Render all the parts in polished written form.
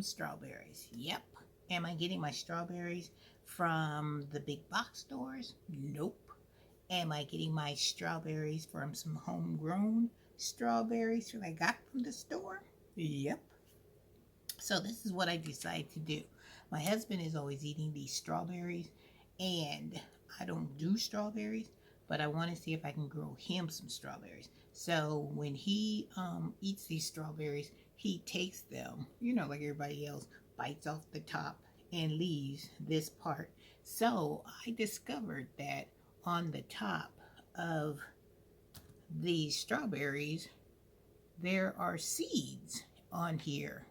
some strawberries. Yep. Am I getting my strawberries from the big box stores? Nope. Am I getting my strawberries from some homegrown strawberries that I got from the store? Yep. So this is what I decided to do. My husband is always eating these strawberries, and I don't do strawberries, but I want to see if I can grow him some strawberries. So when he eats these strawberries, he takes them, like everybody else, bites off the top and leaves this part. So I discovered that on the top of these strawberries, there are seeds on here.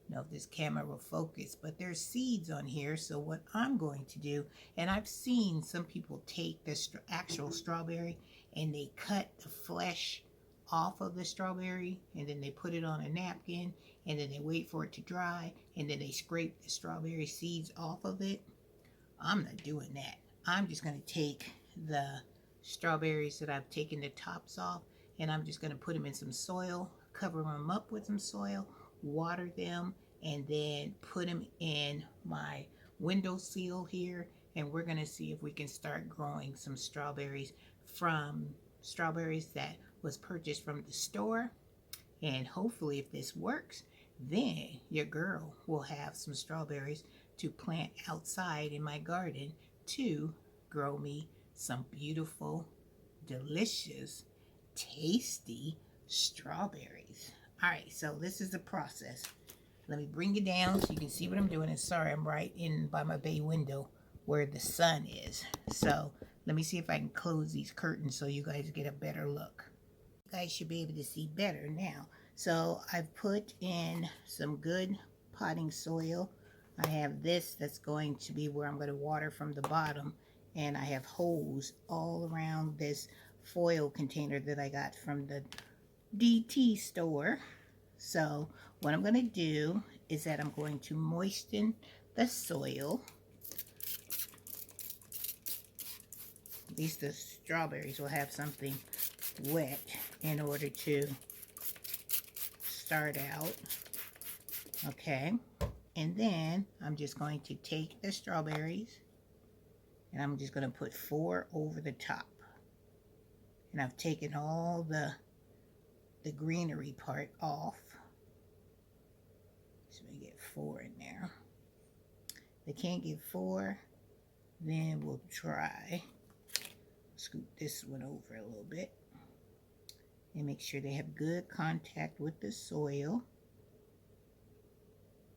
Know if this camera will focus, but there's seeds on here. So what I'm going to do, and I've seen some people take the actual strawberry and they cut the flesh off of the strawberry, and then they put it on a napkin, and then they wait for it to dry, and then they scrape the strawberry seeds off of it. I'm not doing that. I'm just going to take the strawberries that I've taken the tops off, and I'm just going to put them in some soil, cover them up with some soil, water them, and then put them in my windowsill here, and we're going to see if we can start growing some strawberries from strawberries that was purchased from the store. And hopefully if this works, then your girl will have some strawberries to plant outside in my garden to grow me some beautiful, delicious, tasty strawberries. All right, so this is the process. Let me bring it down so you can see what I'm doing. And sorry, I'm right in by my bay window where the sun is. So let me see if I can close these curtains so you guys get a better look. You guys should be able to see better now. So I've put in some good potting soil. I have this that's going to be where I'm going to water from the bottom. And I have holes all around this foil container that I got from the DT store. So what I'm going to do is that I'm going to moisten the soil. At least the strawberries will have something wet in order to start out. Okay. And then I'm just going to take the strawberries and I'm just going to put 4 over the top. And I've taken all the greenery part off. So we get 4 in there. If they can't get 4, then we'll try. Scoot this one over a little bit. And make sure they have good contact with the soil.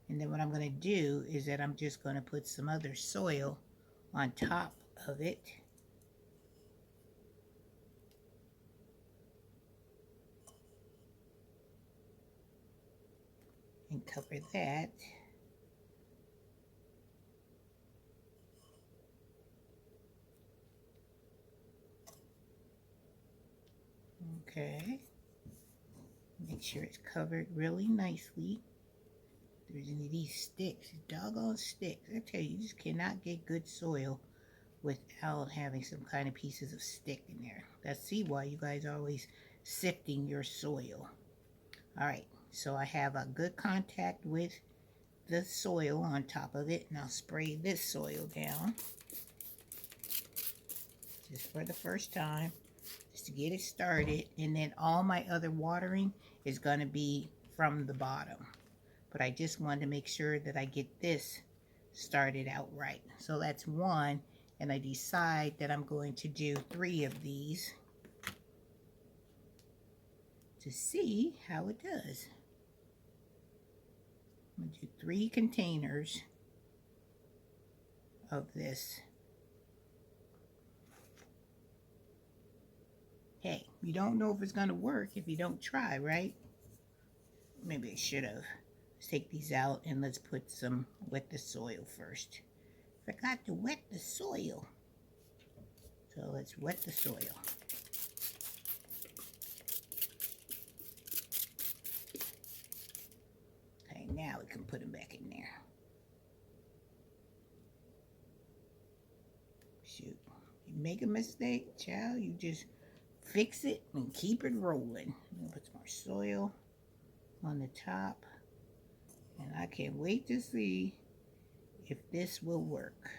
And then what I'm going to do is that I'm just going to put some other soil on top of it. And cover that. Okay. Make sure it's covered really nicely. If there's any of these sticks, doggone sticks. I tell you, you just cannot get good soil without having some kind of pieces of stick in there. See why you guys are always sifting your soil. All right. So I have a good contact with the soil on top of it, and I'll spray this soil down just for the first time, just to get it started. And then all my other watering is going to be from the bottom. But I just wanted to make sure that I get this started out right. So that's 1, and I decide that I'm going to do 3 of these to see how it does. I'm going to do 3 containers of this. Hey, you don't know if it's going to work if you don't try, right? Maybe I should have. Let's take these out and let's put some, wet the soil first. Forgot to wet the soil. So let's wet the soil. Okay, now we can put them back in there. Shoot. You make a mistake, child, you just fix it and keep it rolling. I'm gonna put some more soil on the top. And I can't wait to see if this will work.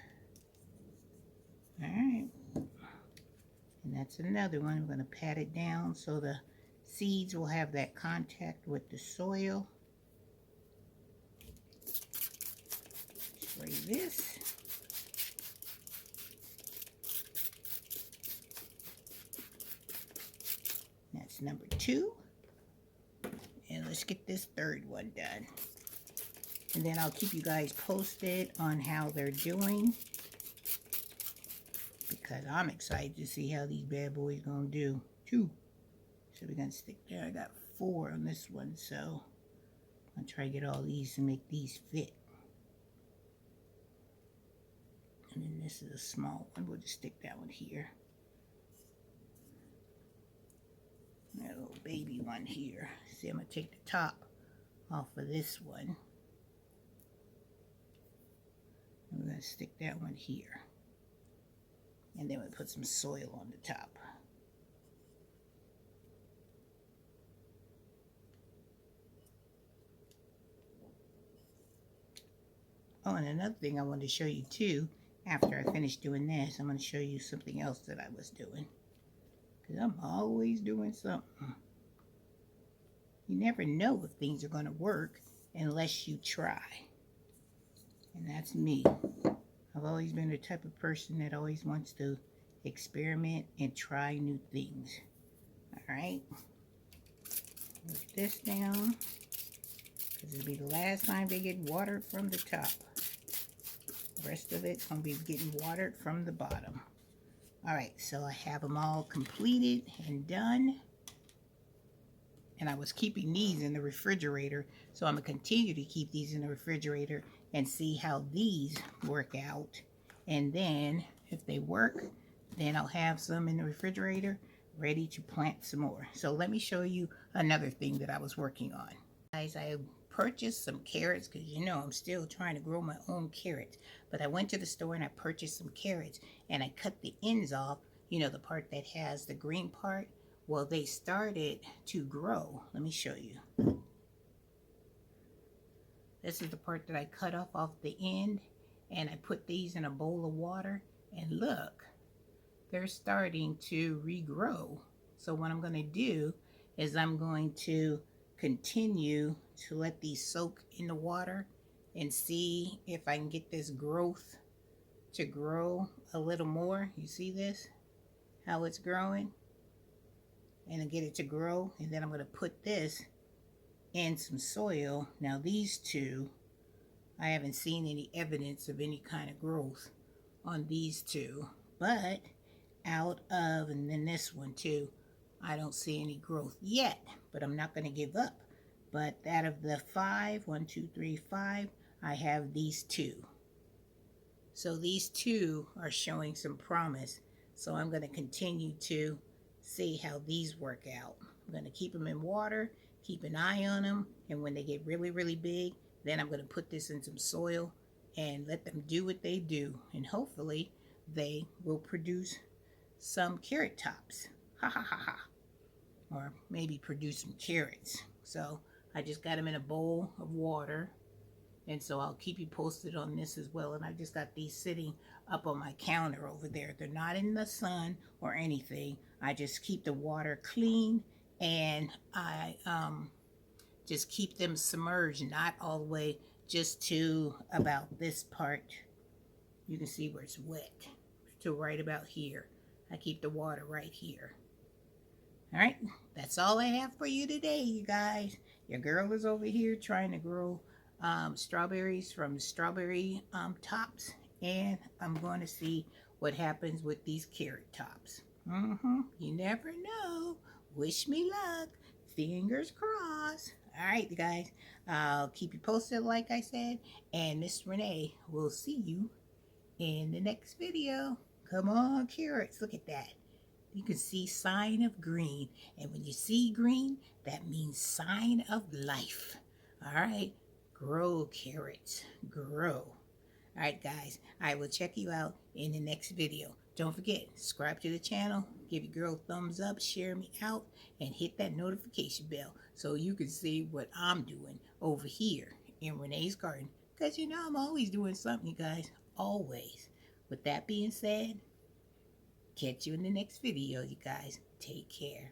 All right. And that's another one. I'm going to pat it down so the seeds will have that contact with the soil. Spray this. That's number 2. And let's get this third one done. And then I'll keep you guys posted on how they're doing, because I'm excited to see how these bad boys gonna do too. So we're gonna stick there. I got 4 on this one, so I'll try to get all these to make these fit. And then this is a small one. We'll just stick that one here. That little baby one here. See, I'm gonna take the top off of this one. And we're gonna stick that one here. And then we put some soil on the top. Oh, and another thing I wanted to show you too, after I finish doing this, I'm going to show you something else that I was doing. Because I'm always doing something. You never know if things are going to work unless you try. And that's me. I've always been the type of person that always wants to experiment and try new things. Alright. Put this down, because it'll be the last time they get watered from the top. The rest of it's going to be getting watered from the bottom. Alright, so I have them all completed and done. And I was keeping these in the refrigerator, so I'm going to continue to keep these in the refrigerator and see how these work out. And then, if they work, then I'll have some in the refrigerator ready to plant some more. So let me show you another thing that I was working on. Guys, I purchased some carrots, because you know I'm still trying to grow my own carrots. But I went to the store and I purchased some carrots, and I cut the ends off, you know, the part that has the green part. Well, they started to grow. Let me show you. This is the part that I cut off the end, and I put these in a bowl of water, and look, they're starting to regrow. So what I'm going to do is I'm going to continue to let these soak in the water and see if I can get this growth to grow a little more. You see this? How it's growing? And then get it to grow, and then I'm going to put this in some soil. Now these two, I haven't seen any evidence of any kind of growth on these two, but out of, and then this one too, I don't see any growth yet, but I'm not going to give up. But out of the 5, 1, 2, 3, 5, I have these 2. So these 2 are showing some promise. So I'm going to continue to see how these work out. I'm going to keep them in water, keep an eye on them, and when they get really, really big, then I'm going to put this in some soil and let them do what they do. And hopefully they will produce some carrot tops. Ha ha ha ha. Or maybe produce some carrots. So I just got them in a bowl of water. And so I'll keep you posted on this as well. And I just got these sitting up on my counter over there. They're not in the sun or anything. I just keep the water clean, and I just keep them submerged, not all the way, just to about this part. You can see where it's wet, to right about here. I keep the water right here. All right, that's all I have for you today, you guys. Your girl is over here trying to grow strawberries from strawberry tops, and I'm going to see what happens with these carrot tops. You never know. Wish me luck. Fingers crossed. All right, you guys. I'll keep you posted, like I said, and Miss Renee will see you in the next video. Come on, carrots. Look at that. You can see sign of green, and when you see green, that means sign of life. All right. Grow, carrots, grow. All right, guys, I will check you out in the next video. Don't forget, subscribe to the channel, give your girl a thumbs up, share me out, and hit that notification bell so you can see what I'm doing over here in Renee's garden. Because you know I'm always doing something, you guys. Always. With that being said, catch you in the next video, you guys. Take care.